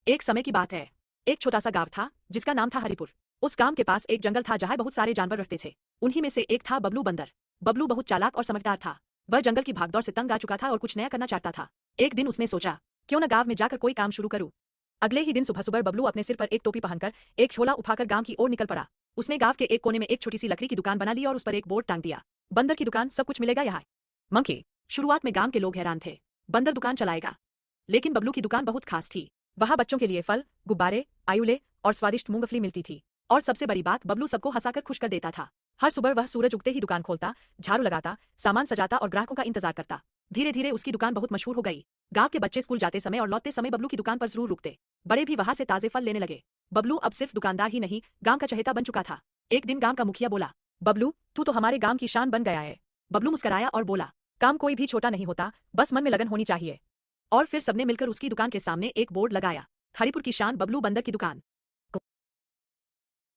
एक समय की बात है। एक छोटा सा गांव था जिसका नाम था हरिपुर। उस गांव के पास एक जंगल था जहां बहुत सारे जानवर रहते थे। उन्हीं में से एक था बबलू बंदर। बबलू बहुत चालाक और समझदार था। वह जंगल की भागदौड़ से तंग आ चुका था और कुछ नया करना चाहता था। एक दिन उसने सोचा, क्यों न गांव में जाकर कोई काम शुरू करूं। अगले ही दिन सुबह सुबह बबलू अपने सिर पर एक टोपी पहनकर एक झोला उठाकर गांव की ओर निकल पड़ा। उसने गांव के एक कोने में एक छोटी सी लकड़ी की दुकान बना ली और उस पर एक बोर्ड टांग दिया, बंदर की दुकान, सब कुछ मिलेगा यहाँ। मंकी। शुरुआत में गांव के लोग हैरान थे, बंदर दुकान चलाएगा। लेकिन बबलू की दुकान बहुत खास थी। वहां बच्चों के लिए फल, गुब्बारे, आयुले और स्वादिष्ट मूंगफली मिलती थी। और सबसे बड़ी बात, बबलू सबको हंसाकर खुश कर देता था। हर सुबह वह सूरज उगते ही दुकान खोलता, झाड़ू लगाता, सामान सजाता और ग्राहकों का इंतजार करता। धीरे धीरे उसकी दुकान बहुत मशहूर हो गई। गांव के बच्चे स्कूल जाते समय और लौटते समय बबलू की दुकान पर जरूर रुकते। बड़े भी वहां से ताजे फल लेने लगे। बबलू अब सिर्फ दुकानदार ही नहीं, गांव का चहेता बन चुका था। एक दिन गांव का मुखिया बोला, बबलू, तू तो हमारे गांव की शान बन गया है। बबलू मुस्कराया और बोला, काम कोई भी छोटा नहीं होता, बस मन में लगन होनी चाहिए। और फिर सबने मिलकर उसकी दुकान के सामने एक बोर्ड लगाया, हरिपुर की शान बबलू बंदर की दुकान।